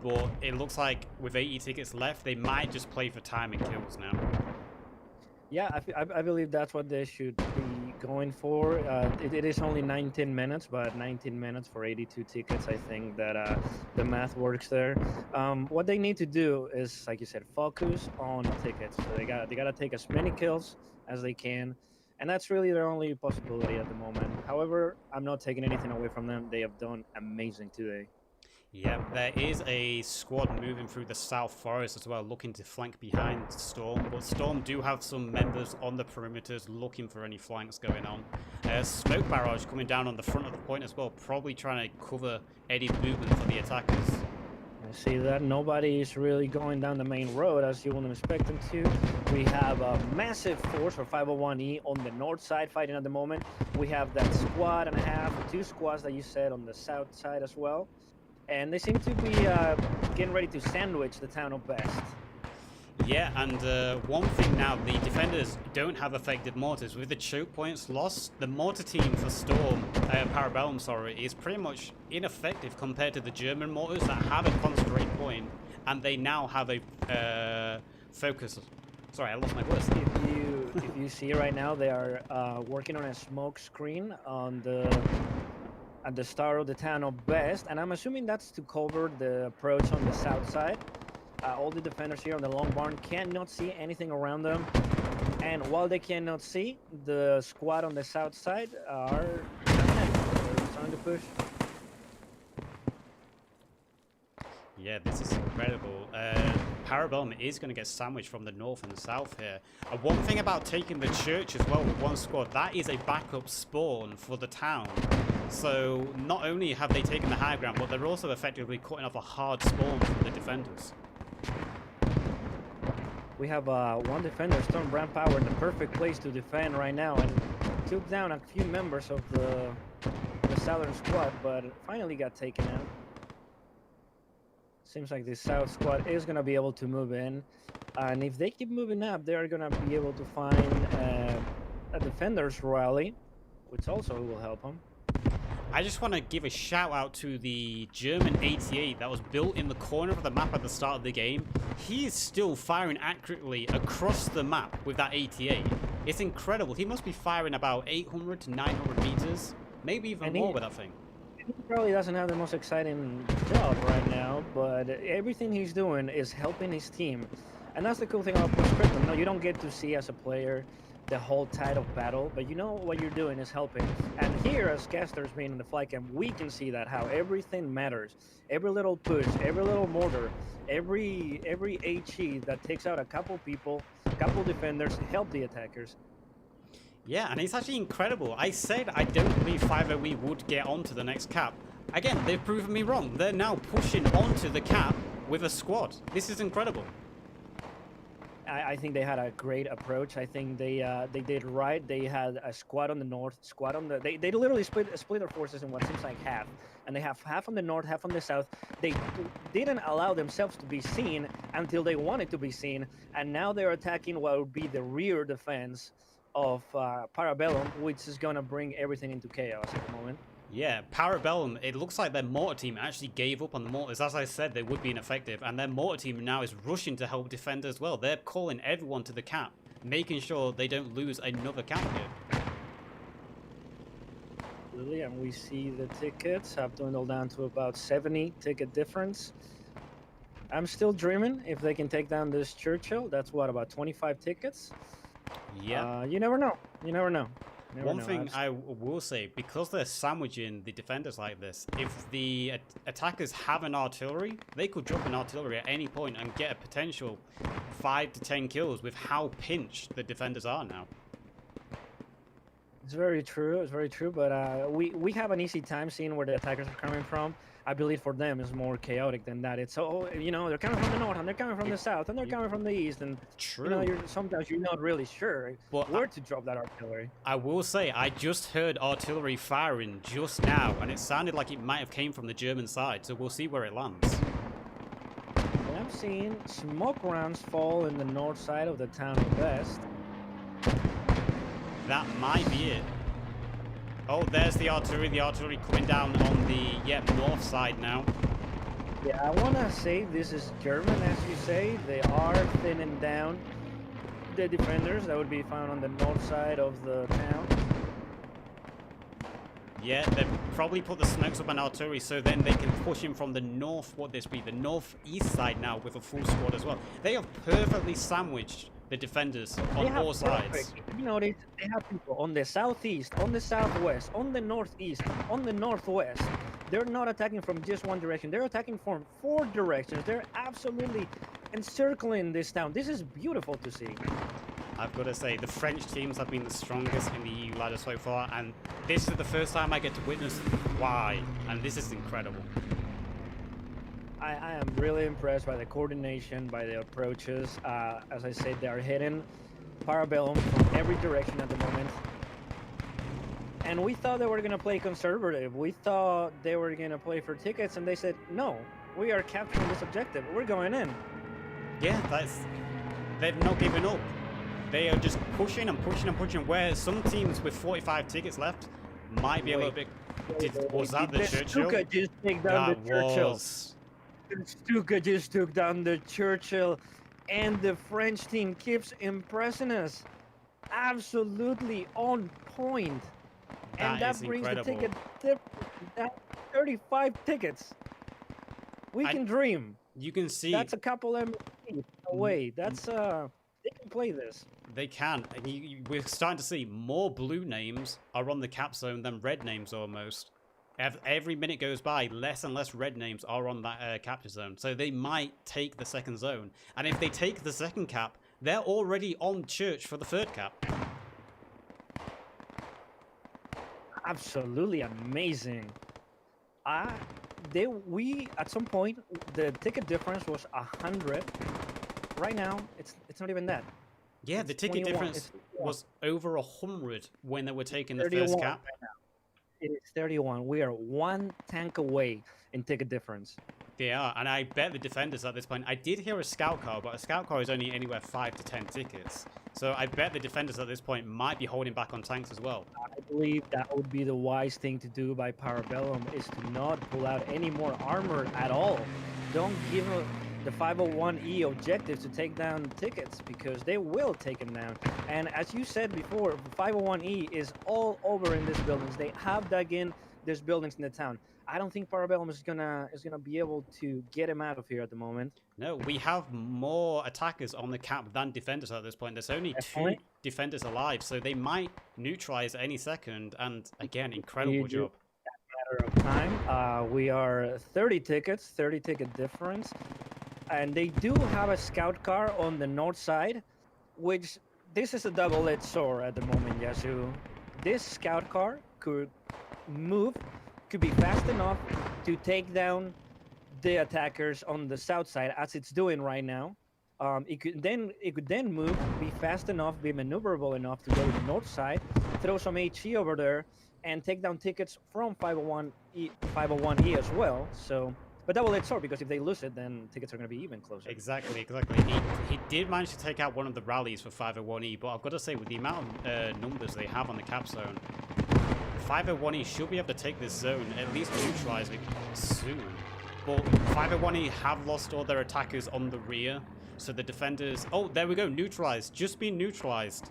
But it looks like with 80 tickets left, they might just play for time and kills now. Yeah, I believe that's what they should be going for. It is only 19 minutes, but 19 minutes for 82 tickets, I think that the math works there. What they need to do is, like you said, focus on tickets. So they gotta take as many kills as they can, and that's really their only possibility at the moment. However, I'm not taking anything away from them. They have done amazing today. Yeah, there is a squad moving through the South Forest as well, looking to flank behind Storm. But Storm do have some members on the perimeters looking for any flanks going on. Smoke barrage coming down on the front of the point as well, probably trying to cover any movement for the attackers. I see that nobody is really going down the main road as you wouldn't expect them to. We have a massive force for 501E on the north side fighting at the moment. We have that squad and a half, 2 squads that you said on the south side as well. And they seem to be getting ready to sandwich the town of Best. Yeah, and one thing now, the defenders don't have effective mortars. With the choke points lost, the mortar team for Storm, Para Bellum, sorry, is pretty much ineffective compared to the German mortars that have a concentrate point, and they now have a focus. Sorry, I lost my words. If you see right now, they are working on a smoke screen on at the start of the town of Best, and I'm assuming that's to cover the approach on the south side. All the defenders here on the long barn cannot see anything around them, and while they cannot see, the squad on the south side are trying to push. Yeah, this is incredible. Para Bellum is going to get sandwiched from the north and the south here. One thing about taking the church as well with one squad, that is a backup spawn for the town. So not only have they taken the high ground, but they're also effectively cutting off a hard spawn for the defenders. We have one defender, Storm Brand Power, in the perfect place to defend right now, and took down a few members of the southern squad, but finally got taken out. Seems like the south squad is going to be able to move in, and if they keep moving up, they're going to be able to find a defender's rally, which also will help them. I just want to give a shout out to the German 88 that was built in the corner of the map at the start of the game. He is still firing accurately across the map with that 88. It's incredible. He must be firing about 800 to 900 meters, maybe even more with that thing. He probably doesn't have the most exciting job right now, but everything he's doing is helping his team. And that's the cool thing about Post Scriptum. No, you don't get to see as a player the whole tide of battle, but you know what you're doing is helping. And here, as casters being in the flight camp, we can see that how everything matters. Every little push, every little mortar, every HE that takes out a couple people, a couple defenders, help the attackers. Yeah, and it's actually incredible. I said I don't believe 5OE would get onto the next cap. Again, they've proven me wrong. They're now pushing onto the cap with a squad. This is incredible. I think they had a great approach. I think they did right. They had a squad on the north, squad on the... They literally split their forces in what seems like half. And they have half on the north, half on the south. They didn't allow themselves to be seen until they wanted to be seen. And now they're attacking what would be the rear defense of Para Bellum, which is gonna bring everything into chaos at the moment. Yeah, Para Bellum, it looks like their mortar team actually gave up on the mortars. As I said, they would be ineffective, and their mortar team now is rushing to help defend as well. They're calling everyone to the cap, making sure they don't lose another cap here. Absolutely, and we see the tickets have dwindled down to about 70 ticket difference. I'm still dreaming if they can take down this Churchill. That's what, about 25 tickets? Yeah. You never know. You never know. One thing I will say, because they're sandwiching the defenders like this, if the attackers have an artillery, they could drop an artillery at any point and get a potential 5 to 10 kills with how pinched the defenders are now. It's very true. It's very true. But we have an easy time seeing where the attackers are coming from. I believe for them it's more chaotic than that. It's they're coming from the north and they're coming from the south and they're coming from the east, and true. Sometimes you're not really sure where to drop that artillery. I will say I just heard artillery firing just now, and it sounded like it might have came from the German side. So we'll see where it lands. And I'm seeing smoke rounds fall in the north side of the town west. That might be it. Oh, there's the artillery. The artillery coming down on the north side now. Yeah, I want to say this is German, as you say. They are thinning down the defenders that would be found on the north side of the town. Yeah, they've probably put the smokes up on artillery so then they can push in from the north, the northeast side now with a full squad as well. They have perfectly sandwiched the defenders on all sides. You know, they have people on the southeast, on the southwest, on the northeast, on the northwest. They're not attacking from just one direction. They're attacking from 4 directions. They're absolutely encircling this town. This is beautiful to see. I've got to say, the French teams have been the strongest in the EU ladder so far, and this is the first time I get to witness why, and this is incredible. I am really impressed by the coordination, by the approaches. As I said, they are hitting Para Bellum from every direction at the moment. And we thought they were going to play conservative. We thought they were going to play for tickets, and they said, no, we are capturing this objective. We're going in. Yeah, they've not given up. They are just pushing and pushing and pushing, where some teams with 45 tickets left might be a little bit... Was that the Churchill? Stuka just took down the Churchill. Stuka just took down the Churchill, and the French team keeps impressing us. Absolutely on point. And that brings incredible. The ticket difference. 35 tickets. We can dream. You can see that's a couple MVPs away. That's they can play this. They can. And we're starting to see more blue names are on the cap zone than red names almost. Every minute goes by, less and less red names are on that capture zone. So they might take the second zone. And if they take the second cap, they're already on church for the third cap. Absolutely amazing. We at some point the ticket difference was 100. Right now it's not even that. Yeah, it's the ticket 21. difference was over 100 when they were taking the first cap. Right now. It is 31. We are 1 tank away in ticket difference. They are, and I bet the defenders at this point. I did hear a scout car, but a scout car is only anywhere 5 to 10 tickets. So I bet the defenders at this point might be holding back on tanks as well. I believe that would be the wise thing to do by Para Bellum, is to not pull out any more armor at all. Don't give the 501E objective to take down tickets, because they will take them down. And as you said before, 501E is all over in these buildings. They have dug in these buildings in the town. I don't think Para Bellum is gonna be able to get him out of here at the moment. No, we have more attackers on the cap than defenders at this point. There's only 2 defenders alive, so they might neutralize any second. And again, incredible job. Matter of time. We are 30 tickets, 30 ticket difference, and they do have a scout car on the north side, which this is a double-edged sword at the moment, Yasu. This scout car could be fast enough to take down the attackers on the south side, as it's doing right now. It could then move, be fast enough, be maneuverable enough to go to the north side, throw some HE over there, and take down tickets from 501E as well. So But double-edged sword, because if they lose it, then tickets are going to be even closer. Exactly. He did manage to take out one of the rallies for 501E, but I've got to say, with the amount of numbers they have on the cap zone, 501E should be able to take this zone, at least neutralize it soon. But 501E have lost all their attackers on the rear, so the defenders... Oh, there we go, neutralized. Just been neutralized.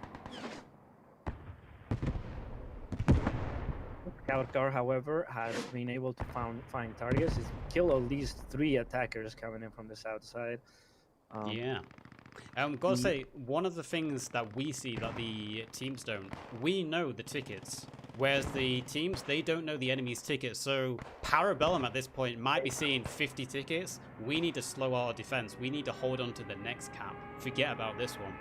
Scout car, however, has been able to find targets. He's killed at least 3 attackers coming in from the south side. Yeah. Gotta say, one of the things that we see that the teams don't, we know the tickets. Whereas the teams, they don't know the enemy's tickets. So Para Bellum at this point might be seeing 50 tickets. We need to slow our defense. We need to hold on to the next cap. Forget about this one.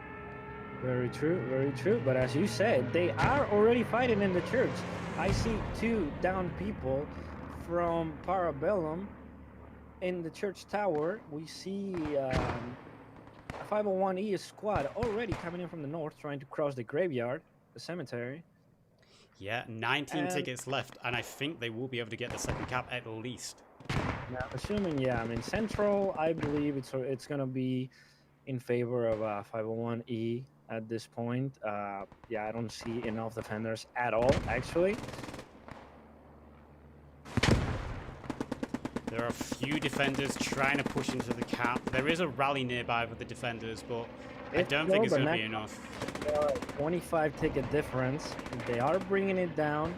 Very true, very true. But as you said, they are already fighting in the church. I see 2 down people from Para Bellum in the church tower. We see a 501E squad already coming in from the north, trying to cross the graveyard, the cemetery. Yeah, 19 tickets left, and I think they will be able to get the second cap at least. Now, assuming, yeah, I mean, Central, I believe it's going to be in favor of 501E at this point. Yeah, I don't see enough defenders at all, actually. There are a few defenders trying to push into the cap. There is a rally nearby with the defenders, but I don't think it's going to be enough. 25 ticket difference. They are bringing it down.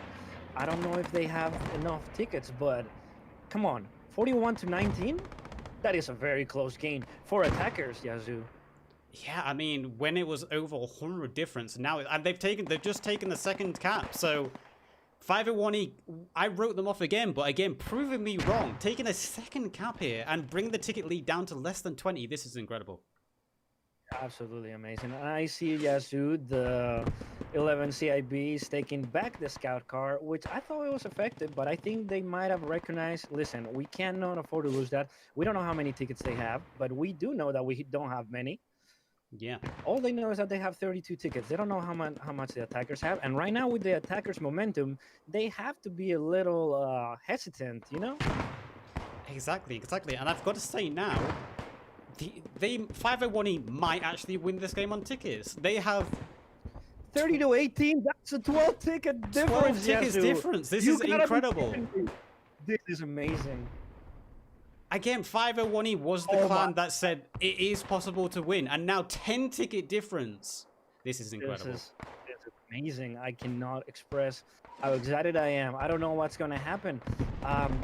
I don't know if they have enough tickets, but come on, 41 to 19? That is a very close game for attackers, Yazoo. Yeah, I mean, when it was over 100 difference, now and they've just taken the second cap. So 501E, I wrote them off again, but again, proving me wrong. Taking a second cap here and bring the ticket lead down to less than 20. This is incredible. Absolutely amazing. And I see Yazoo, the 11 CIBs, taking back the scout car, which I thought it was effective, but I think they might have recognized, listen, we cannot afford to lose that. We don't know how many tickets they have, but we do know that we don't have many. Yeah. All they know is that they have 32 tickets. They don't know how much the attackers have. And right now with the attackers' momentum, they have to be a little hesitant, you know? Exactly. And I've got to say now, they 501E might actually win this game on tickets. They have 30 to 18. That's a 12 ticket difference. 12 tickets difference. This is incredible. This is amazing. Again, 501E was the clan that said it is possible to win, and now 10 ticket difference. This is incredible. This is amazing. I cannot express how excited I am. I don't know what's going to happen.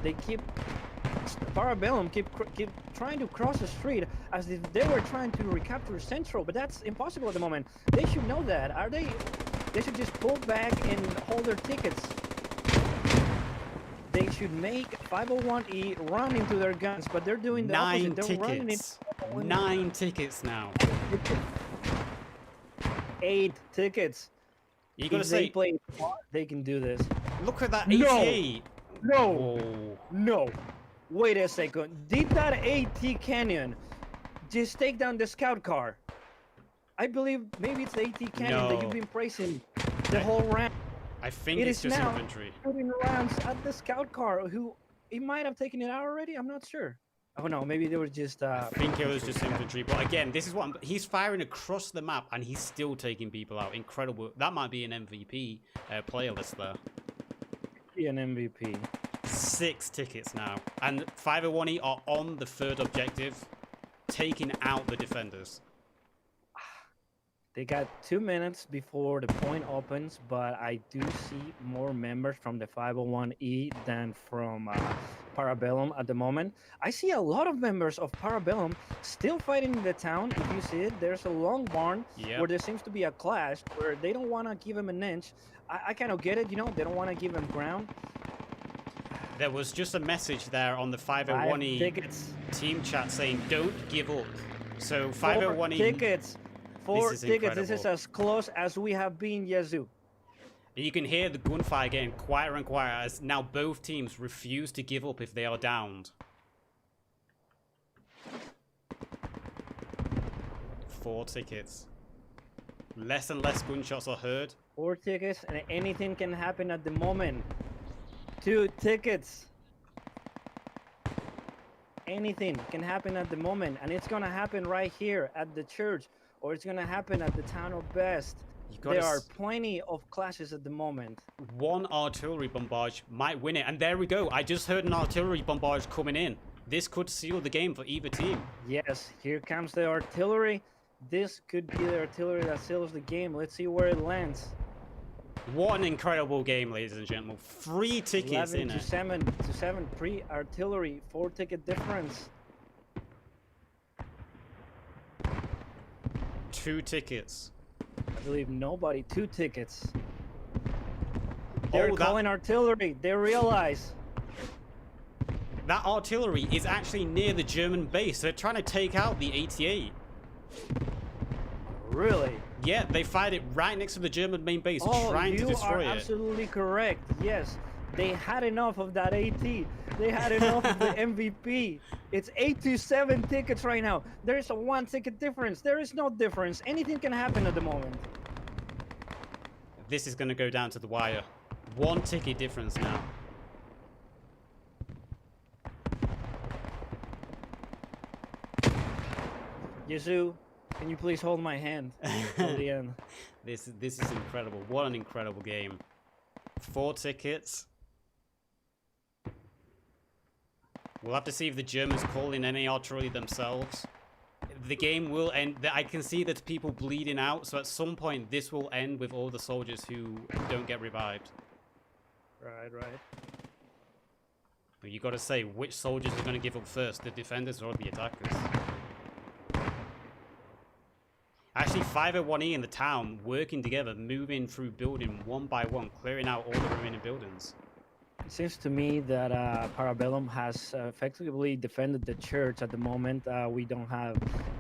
They keep Para Bellum keep trying to cross the street as if they were trying to recapture Central, but that's impossible at the moment. They should know that. They should just pull back and hold their tickets. They should make 501E run into their guns, but they're doing the opposite. They're running into 9 tickets now. 8 tickets. You gotta say, they play smart, they can do this. Look at that 88. No. Wait a second. Did that AT cannon just take down the scout car? I believe maybe it's the AT cannon that you've been praising the whole round. I think it's just infantry. Shooting rounds at the scout car, who he might have taken it out already. I'm not sure. Oh no, maybe they were just. I think it was just infantry. But again, this is what he's firing across the map, and he's still taking people out. Incredible. That might be an MVP player list there. An MVP. 6 tickets now, and 501E are on the 3rd objective, taking out the defenders. They got 2 minutes before the point opens, but I do see more members from the 501E than from Para Bellum at the moment. I see a lot of members of Para Bellum still fighting in the town. If you see it, there's a long barn where there seems to be a clash where they don't want to give him an inch. I kind of get it, you know, they don't want to give him ground. There was just a message there on the 501E team chat saying, don't give up. So 501E... 4 tickets. 4 tickets. Incredible. This is as close as we have been, Yazoo. And you can hear the gunfire getting quieter and quieter as now both teams refuse to give up if they are downed. 4 tickets. Less and less gunshots are heard. 4 tickets, and anything can happen at the moment. 2 tickets. Anything can happen at the moment, and it's gonna happen right here at the church, or it's gonna happen at the town of Best. You got There are plenty of clashes at the moment. one artillery bombardment might win it, and there we go. I just heard an artillery bombardment coming in. This could seal the game for either team. Yes, here comes the artillery. This could be the artillery that seals the game. Let's see where it lands. What an incredible game, ladies and gentlemen. 3 tickets 11 in to it. 7 pre-artillery, 4-ticket difference. 2 tickets. I believe nobody, 2 tickets. They're Oh, calling artillery. They realize. That artillery is actually near the German base. They're trying to take out the 88. Really? Yeah, they fired it right next to the German main base, trying to you destroy are it. absolutely correct. Yes, they had enough of that AT. They had enough of the MVP. It's 8 to 7 tickets right now. There is a 1-ticket difference. There is no difference. Anything can happen at the moment. This is going to go down to the wire. 1 ticket difference now. Yasu, can you please hold my hand until the end? This is incredible. What an incredible game. 4 tickets. We'll have to see if the Germans call in any artillery themselves. The game will end. I can see that people bleeding out, so at some point this will end with all the soldiers who don't get revived. Right. But you got to say which soldiers are going to give up first, the defenders or the attackers. Actually, 501E in the town working together, moving through building one by one, clearing out all the remaining buildings. It seems to me that Para Bellum has effectively defended the church at the moment. We don't have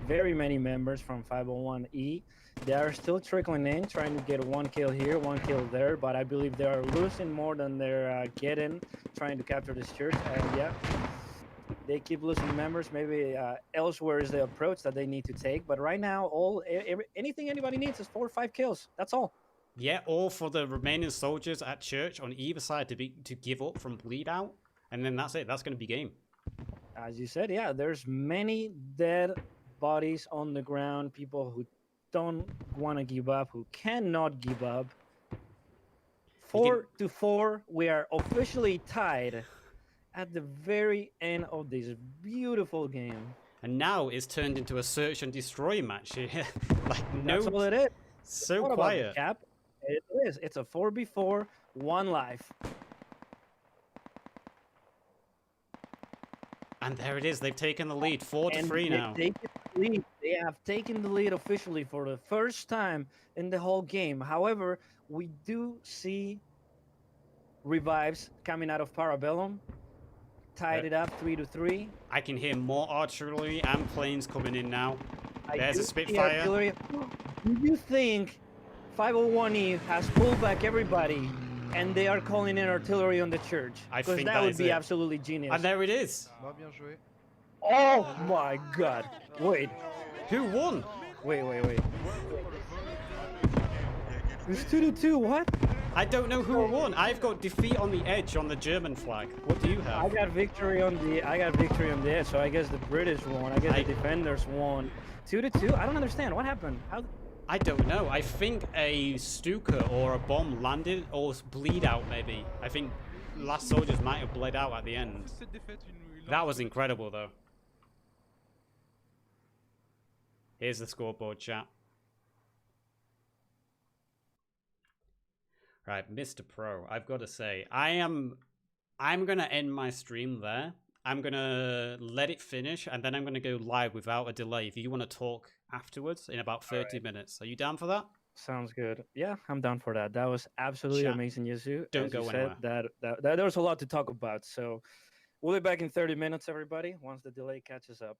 very many members from 501E. They are still trickling in, trying to get 1 kill here, 1 kill there, but I believe they are losing more than they're getting, trying to capture this church. Yeah, they keep losing members. Maybe elsewhere is the approach that they need to take. But right now, anything anybody needs is 4 or 5 kills. That's all. Yeah, all for the remaining soldiers at church on either side to give up from bleed out, and then that's it. That's going to be game. As you said, yeah, there's many dead bodies on the ground. People who don't want to give up, who cannot give up. 4 to 4. We are officially tied at the very end of this beautiful game. And now it's turned into a search and destroy match here. That's all it is. So what quiet. About the cap? It is. It's a 4v4, 1 life. And there it is. They've taken the lead, 4-3 now. They have taken the lead officially for the first time in the whole game. However, we do see revives coming out of Para Bellum. Tied it up 3-3. I can hear more artillery and planes coming in now. There's a Spitfire. Do you think 501E has pulled back everybody and they are calling in artillery on the church? I think that would be absolutely genius. And there it is. Oh my god. Wait. Who won? Wait. It's 2-2. What? I don't know who won. I've got defeat on the edge on the German flag. What do you have? I got victory on the edge, so I guess the British won. I guess the defenders won. 2-2. I don't understand. What happened? How? I don't know. I think a Stuka or a bomb landed or bleed out maybe. I think last soldiers might have bled out at the end. That was incredible though. Here's the scoreboard, chat. Right, Mr. Pro, I've got to say, I'm going to end my stream there. I'm going to let it finish, and then I'm going to go live without a delay. If you want to talk afterwards in about 30 minutes. Are you down for that? Sounds good. Yeah, I'm down for that. That was absolutely amazing, Yasu. Don't go anywhere. That there was a lot to talk about, so we'll be back in 30 minutes, everybody, once the delay catches up.